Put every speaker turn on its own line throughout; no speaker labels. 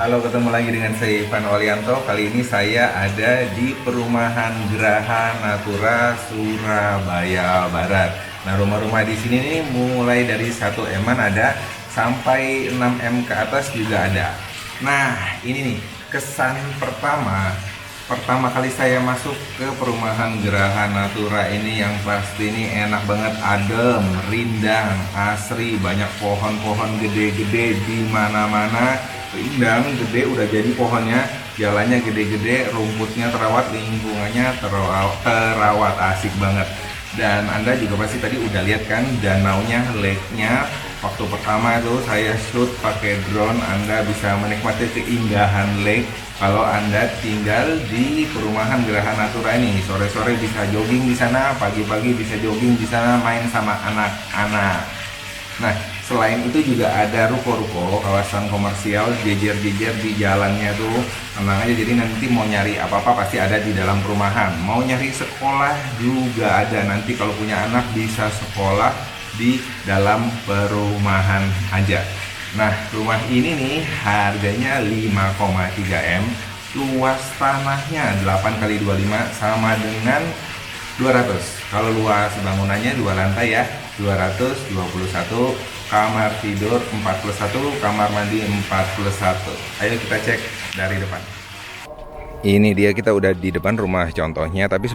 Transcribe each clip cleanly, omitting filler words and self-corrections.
Halo, ketemu lagi dengan saya Ivan Walianto. Kali ini saya ada di perumahan Geraha Natura, Surabaya Barat. Nah, rumah-rumah di sini nih mulai dari 1M-an ada sampai 6M ke atas juga ada. Nah, ini nih kesan pertama kali saya masuk ke perumahan Geraha Natura ini, yang pasti ini enak banget, adem, rindang, asri, banyak pohon-pohon gede-gede di mana-mana. Rindang, gede, udah jadi pohonnya, jalannya gede-gede, rumputnya terawat, lingkungannya terawat, asik banget. Dan Anda juga pasti tadi udah lihat kan danaunya, lake-nya. Waktu pertama itu saya shoot pakai drone. Anda bisa menikmati keindahan lake kalau Anda tinggal di perumahan Geraha Natura ini. Sore-sore bisa jogging di sana, pagi-pagi bisa jogging di sana, main sama anak-anak. Nah, selain itu juga ada ruko-ruko, kawasan komersial, jejer-jejer di jalannya tuh. Tenang aja, jadi nanti mau nyari apa-apa pasti ada di dalam perumahan. Mau nyari sekolah juga ada, nanti kalau punya anak bisa sekolah di dalam perumahan aja. Nah, rumah ini nih harganya 5,3 M, luas tanahnya 8x25 sama dengan 200. Kalau luas bangunannya 2 lantai ya, 221, kamar tidur 4+1, kamar mandi 4+1. Ayo kita cek dari depan. Ini dia, kita udah di depan rumah contohnya, tapi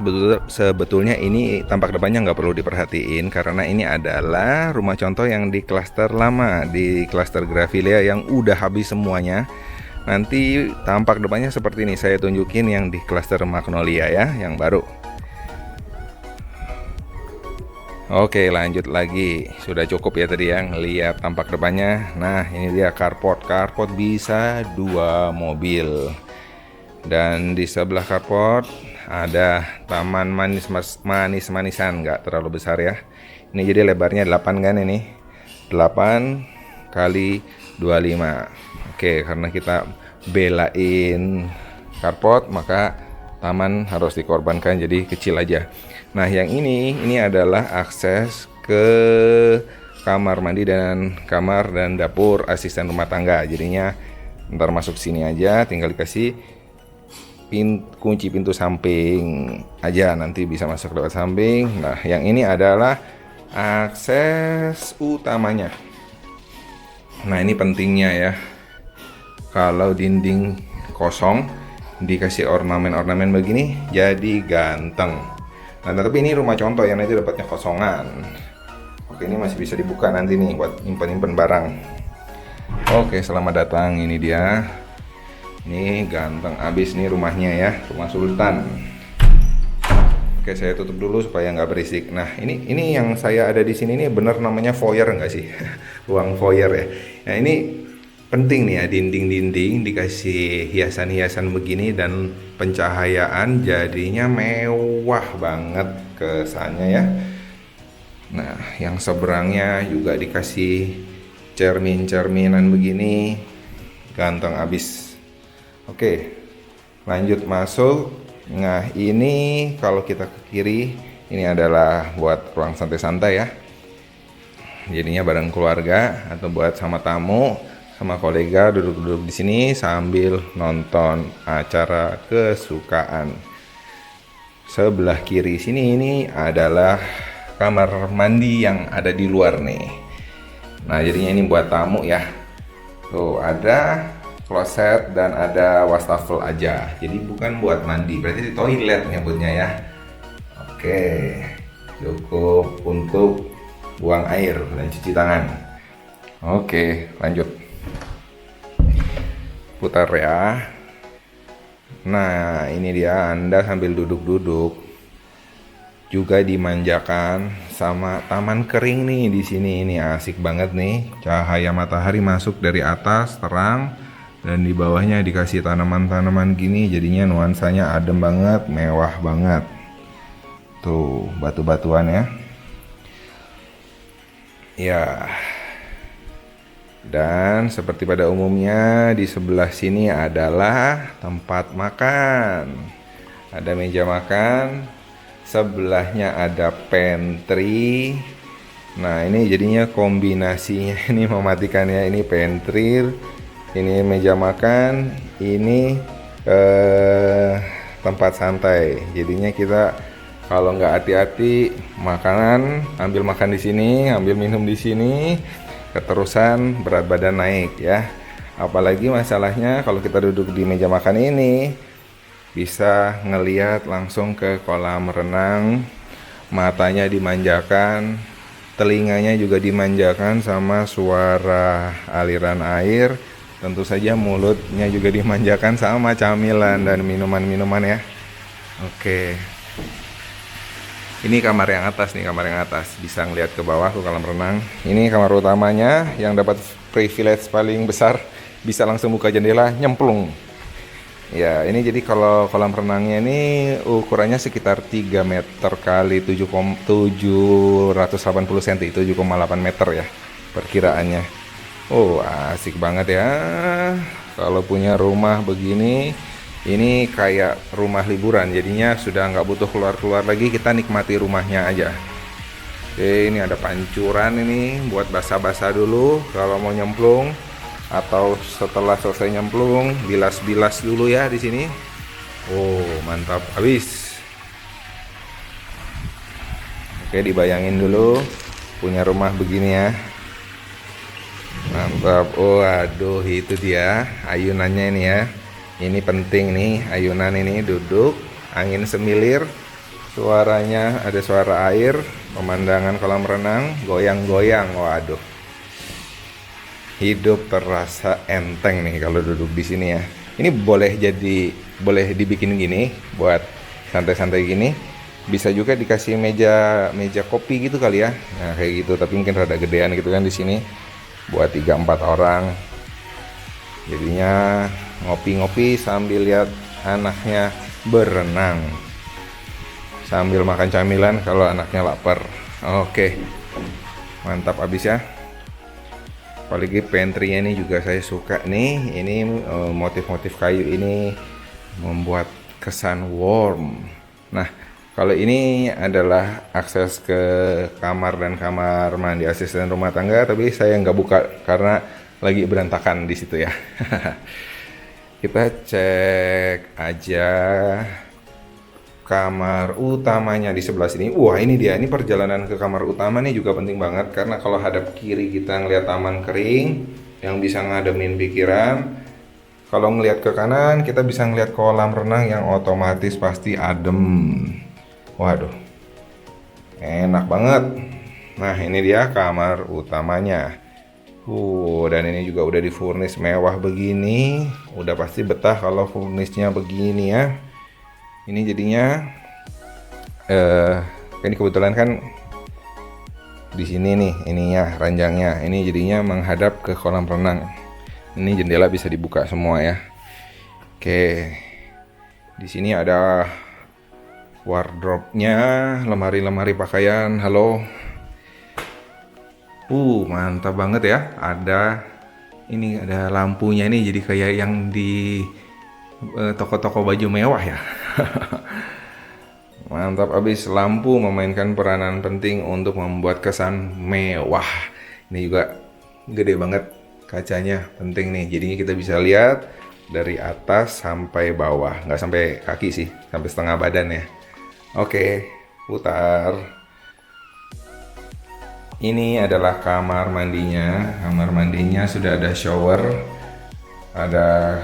sebetulnya ini tampak depannya nggak perlu diperhatiin karena ini adalah rumah contoh yang di klaster lama, di klaster Gravilia yang udah habis semuanya. Nanti tampak depannya seperti ini, saya tunjukin yang di klaster Magnolia ya, yang baru. Oke, lanjut lagi. Sudah cukup ya tadi yang lihat tampak depannya. Nah, ini dia carport. Carport bisa 2 mobil. Dan di sebelah carport ada taman manis-manisan, nggak terlalu besar ya. Ini jadi lebarnya 8 kan ini. 8x25. Oke, karena kita belain carport, maka taman harus dikorbankan jadi kecil aja. Nah, yang ini adalah akses ke kamar mandi dan kamar dan dapur asisten rumah tangga. Jadinya ntar masuk sini aja, tinggal dikasih kunci pintu samping aja, nanti bisa masuk lewat samping. Nah, yang ini adalah akses utamanya. Nah, ini pentingnya ya. Kalau dinding kosong dikasih ornamen-ornamen begini jadi ganteng. Nah, tapi ini rumah contoh yang nanti dapatnya kosongan. Oke, ini masih bisa dibuka nanti nih buat nyimpen-nyimpen barang. Oke, selamat datang, ini dia. Ini ganteng abis nih rumahnya ya, rumah sultan. Oke, saya tutup dulu supaya nggak berisik. Nah, ini yang saya ada di sini ini benar namanya foyer nggak sih? Ruang foyer ya. Nah, ini penting nih ya, dinding-dinding dikasih hiasan-hiasan begini dan pencahayaan jadinya mewah banget kesannya ya. Nah, yang seberangnya juga dikasih cermin-cerminan begini, ganteng abis. Oke, lanjut masuk. Nah, ini kalau kita ke kiri, ini adalah buat ruang santai-santai ya. Jadinya bareng keluarga atau buat sama tamu, sama kolega duduk-duduk di sini sambil nonton acara kesukaan. Sebelah kiri sini ini adalah kamar mandi yang ada di luar nih. Nah, jadinya ini buat tamu ya. Tuh, ada kloset dan ada wastafel aja, jadi bukan buat mandi, berarti di toilet nyebutnya ya. Oke, cukup untuk buang air dan cuci tangan. Oke, lanjut putar ya. Nah, ini dia, Anda sambil duduk-duduk juga dimanjakan sama taman kering nih di sini. Ini asik banget nih, cahaya matahari masuk dari atas terang dan di bawahnya dikasih tanaman-tanaman gini, jadinya nuansanya adem banget, mewah banget. Tuh, batu-batuan ya. Ya. Dan seperti pada umumnya di sebelah sini adalah tempat makan. Ada meja makan, sebelahnya ada pantry. Nah, ini jadinya kombinasinya ini mematikannya, ini pantry, ini meja makan, ini tempat santai. Jadinya kita kalau nggak hati-hati makanan, ambil makan di sini, ambil minum di sini, keterusan berat badan naik ya. Apalagi masalahnya kalau kita duduk di meja makan ini bisa ngeliat langsung ke kolam renang, matanya dimanjakan, telinganya juga dimanjakan sama suara aliran air. Tentu saja mulutnya juga dimanjakan sama camilan dan minuman-minuman ya. Oke. Ini kamar yang atas nih, kamar yang atas. Bisa ngeliat ke bawah ke kolam renang. Ini kamar utamanya yang dapat privilege paling besar. Bisa langsung buka jendela, nyemplung. Ya, ini jadi kalau kolam renangnya ini ukurannya sekitar 3 meter kali 780 cm, 7,8 meter ya perkiraannya. Oh, asik banget ya. Kalau punya rumah begini, ini kayak rumah liburan. Jadinya sudah nggak butuh keluar-keluar lagi, kita nikmati rumahnya aja. Oke, ini ada pancuran ini buat basah-basah dulu kalau mau nyemplung, atau setelah selesai nyemplung bilas-bilas dulu ya di sini. Oh, mantap habis. Oke, dibayangin dulu punya rumah begini ya. Mantap. Oh, aduh, itu dia ayunannya ini ya. Ini penting nih, ayunan ini, duduk, angin semilir, suaranya ada suara air, pemandangan kolam renang, goyang-goyang. Waduh. Hidup terasa enteng nih kalau duduk di sini ya. Ini boleh dibikin gini buat santai-santai gini. Bisa juga dikasih meja kopi gitu kali ya. Nah, kayak gitu, tapi mungkin rada gedean gitu kan di sini. Buat 3-4 orang. Jadinya ngopi-ngopi sambil lihat anaknya berenang, sambil makan camilan kalau anaknya lapar. Oke, mantap abis ya. Apalagi pantry-nya ini juga saya suka nih. Ini motif-motif kayu ini membuat kesan warm. Nah, kalau ini adalah akses ke kamar dan kamar mandi asisten rumah tangga, tapi saya nggak buka karena lagi berantakan di situ ya. Kita cek aja kamar utamanya di sebelah sini. Wah, ini dia, ini perjalanan ke kamar utama nih juga penting banget, karena kalau hadap kiri kita ngeliat taman kering yang bisa ngademin pikiran. Kalau ngeliat ke kanan kita bisa ngeliat kolam renang yang otomatis pasti adem. Waduh, enak banget. Nah, ini dia kamar utamanya. Dan ini juga udah difurnis mewah begini. Udah pasti betah kalau furnisnya begini ya. Ini jadinya ini kebetulan kan di sini nih ininya ranjangnya, ini jadinya menghadap ke kolam renang. Ini jendela bisa dibuka semua ya. Oke, di sini ada wardrobe-nya, lemari-lemari pakaian. Halo, mantap banget ya. Ini ada lampunya nih, jadi kayak yang di toko-toko baju mewah ya. Mantap abis, lampu memainkan peranan penting untuk membuat kesan mewah. Ini juga gede banget kacanya, penting nih. Jadinya kita bisa lihat dari atas sampai bawah, nggak sampai kaki sih, sampai setengah badan ya. Oke, putar. Ini adalah kamar mandinya. Kamar mandinya sudah ada shower, ada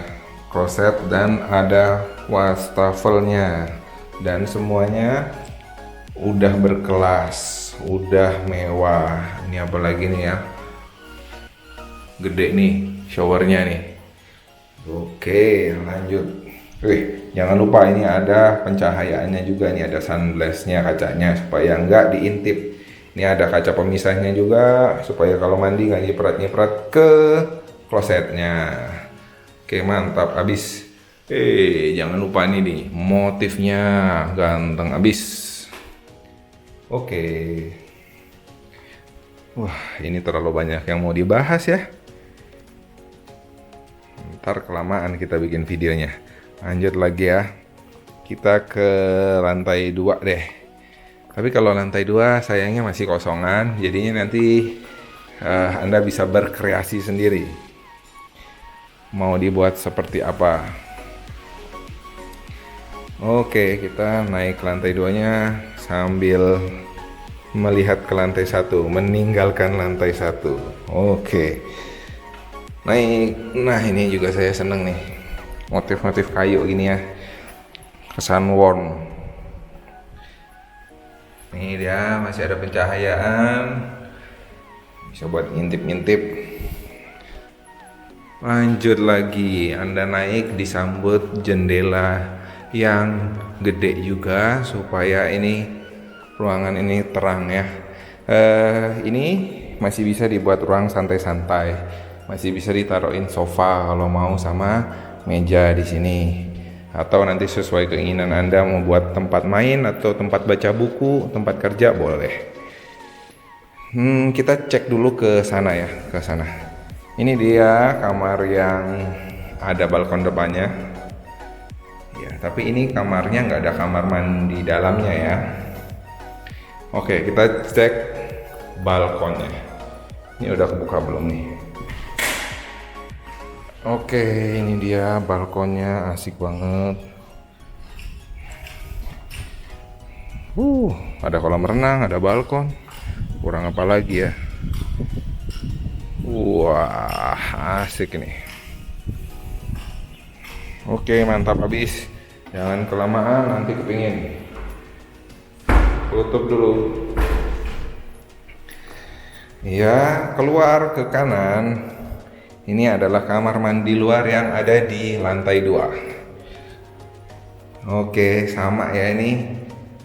kloset, dan ada wastafelnya. Dan semuanya udah berkelas, udah mewah. Ini apa lagi nih ya? Gede nih showernya nih. Oke, lanjut. Jangan lupa ini ada pencahayaannya juga nih, ada sunblastnya kacanya supaya nggak diintip. Ini ada kaca pemisahnya juga supaya kalau mandi nggak nyiprat-nyiprat ke klosetnya. Oke, mantap abis. Jangan lupa nih motifnya ganteng abis. Oke. Wah, ini terlalu banyak yang mau dibahas ya. Ntar kelamaan kita bikin videonya. Lanjut lagi ya. Kita ke lantai 2 deh. Tapi kalau lantai 2 sayangnya masih kosongan, jadinya nanti Anda bisa berkreasi sendiri. Mau dibuat seperti apa? Oke, kita naik ke lantai 2-nya sambil melihat ke lantai 1, meninggalkan lantai 1. Oke. Naik. Nah, ini juga saya seneng nih. Motif-motif kayu gini ya. Kesan warm. Ini dia, masih ada pencahayaan. Bisa buat ngintip-ngintip. Lanjut lagi, Anda naik disambut jendela yang gede juga supaya ini ruangan ini terang ya. Ini masih bisa dibuat ruang santai-santai, masih bisa ditaruhin sofa kalau mau sama meja di sini, atau nanti sesuai keinginan Anda mau buat tempat main atau tempat baca buku, tempat kerja boleh. Kita cek dulu ke sana ya, ke sana. Ini dia kamar yang ada balkon depannya. Ya, tapi ini kamarnya nggak ada kamar mandi dalamnya ya. Oke, kita cek balkonnya. Ini udah kebuka belum nih? Oke, ini dia balkonnya, asik banget. Ada kolam renang, ada balkon. Kurang apa lagi ya? Wah, asik nih. Oke, mantap habis. Jangan kelamaan, nanti kepingin. Tutup dulu. Ya, keluar ke kanan. Ini adalah kamar mandi luar yang ada di lantai 2. Oke, sama ya ini.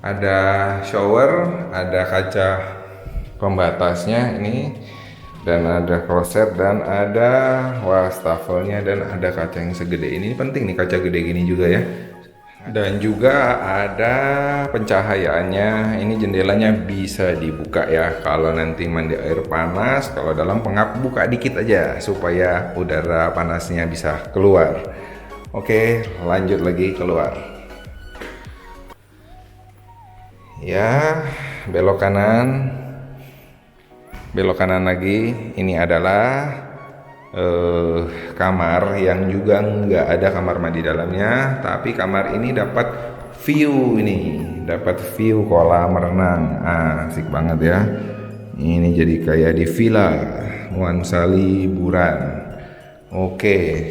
Ada shower, ada kaca pembatasnya ini, dan ada kloset, dan ada wastafelnya, dan ada kaca yang segede ini. Penting nih kaca gede gini juga ya. Dan juga ada pencahayaannya. Ini jendelanya bisa dibuka ya. Kalau nanti mandi air panas, kalau dalam pengap buka dikit aja supaya udara panasnya bisa keluar. Oke, lanjut lagi keluar. Ya, belok kanan. Belok kanan lagi. Ini adalah kamar yang juga nggak ada kamar mandi dalamnya, tapi kamar ini dapat view kolam renang. Asik banget ya. Ini jadi kayak di villa nuansa liburan. Oke,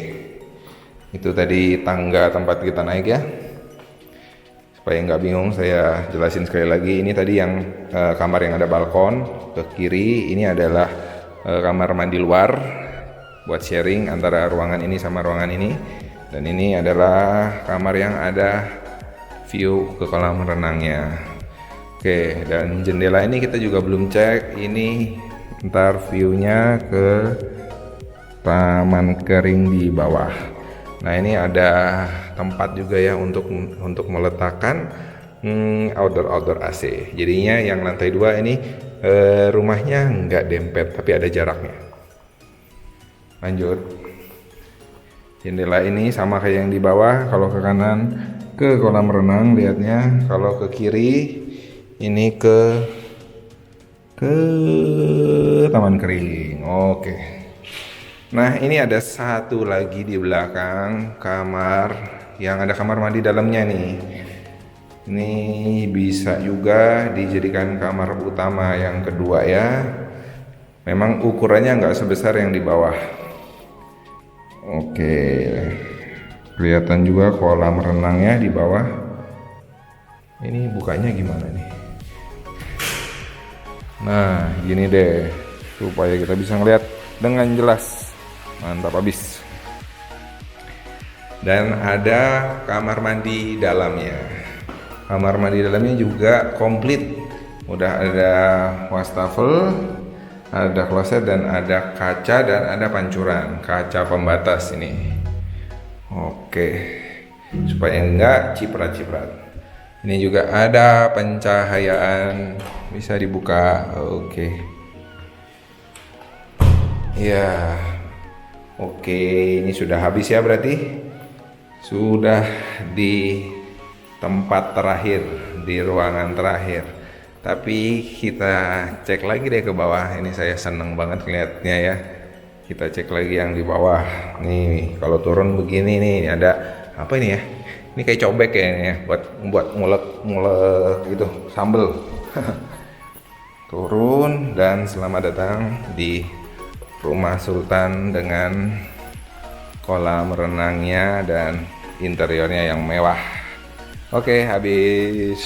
itu tadi tangga tempat kita naik ya. Supaya nggak bingung, saya jelasin sekali lagi. Ini tadi yang kamar yang ada balkon ke kiri. Ini adalah kamar mandi luar buat sharing antara ruangan ini sama ruangan ini. Dan ini adalah kamar yang ada view ke kolam renangnya. Oke, dan jendela ini kita juga belum cek. Ini ntar view-nya ke taman kering di bawah. Nah, ini ada tempat juga ya untuk meletakkan outdoor AC. Jadinya yang lantai 2 ini rumahnya nggak dempet tapi ada jaraknya. Lanjut. Jendela ini sama kayak yang di bawah. Kalau ke kanan ke kolam renang lihatnya, kalau ke kiri ini ke taman kering. Oke. Nah, ini ada satu lagi di belakang kamar yang ada kamar mandi dalamnya nih. Ini bisa juga dijadikan kamar utama yang kedua ya. Memang ukurannya nggak sebesar yang di bawah. Oke. Kelihatan juga kolam renangnya di bawah. Ini bukanya gimana nih? Nah, gini deh, supaya kita bisa ngeliat dengan jelas. Mantap habis. Dan ada kamar mandi dalamnya. Kamar mandi dalamnya juga komplit. Udah ada wastafel, ada kloset, dan ada kaca, dan ada pancuran kaca pembatas ini. Oke, supaya enggak ciprat-ciprat. Ini juga ada pencahayaan, bisa dibuka. Oke. Ya. Oke, ini sudah habis ya berarti. Sudah di tempat terakhir, di ruangan terakhir. Tapi kita cek lagi deh ke bawah. Ini saya seneng banget lihatnya ya. Kita cek lagi yang di bawah. Nih, kalau turun begini nih, ada apa ini ya? Ini kayak cobek kayaknya ya, buat ngulek gitu, sambel. Turun, dan selamat datang di rumah Sultan dengan kolam renangnya dan interiornya yang mewah. Oke, habis.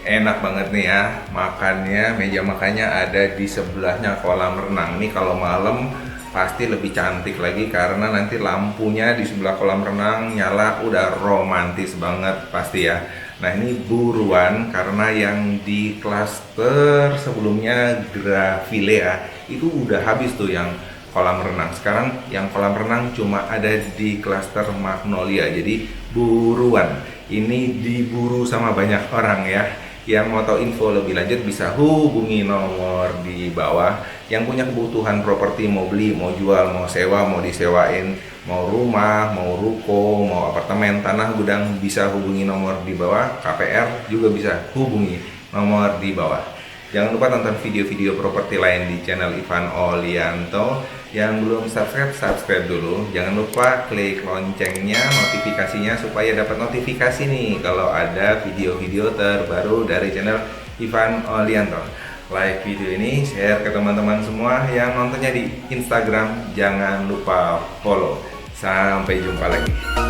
Enak banget nih ya makannya. Meja makannya ada di sebelahnya kolam renang. Nih kalau malam pasti lebih cantik lagi karena nanti lampunya di sebelah kolam renang nyala, udah romantis banget pasti ya. Nah, ini buruan karena yang di klaster sebelumnya Graville ya, itu udah habis tuh yang kolam renang. Sekarang yang kolam renang cuma ada di klaster Magnolia. Jadi buruan. Ini diburu sama banyak orang ya. Yang mau tahu info lebih lanjut bisa hubungi nomor di bawah. Yang punya kebutuhan properti, mau beli, mau jual, mau sewa, mau disewain, mau rumah, mau ruko, mau apartemen, tanah, gudang, bisa hubungi nomor di bawah. KPR juga bisa hubungi nomor di bawah. Jangan lupa tonton video-video properti lain di channel Ivan Olianto. Yang belum subscribe, subscribe dulu. Jangan lupa klik loncengnya, notifikasinya, supaya dapat notifikasi nih kalau ada video-video terbaru dari channel Ivan Olianto. Like video ini, share ke teman-teman semua. Yang nontonnya di Instagram, jangan lupa follow. Sampai jumpa lagi.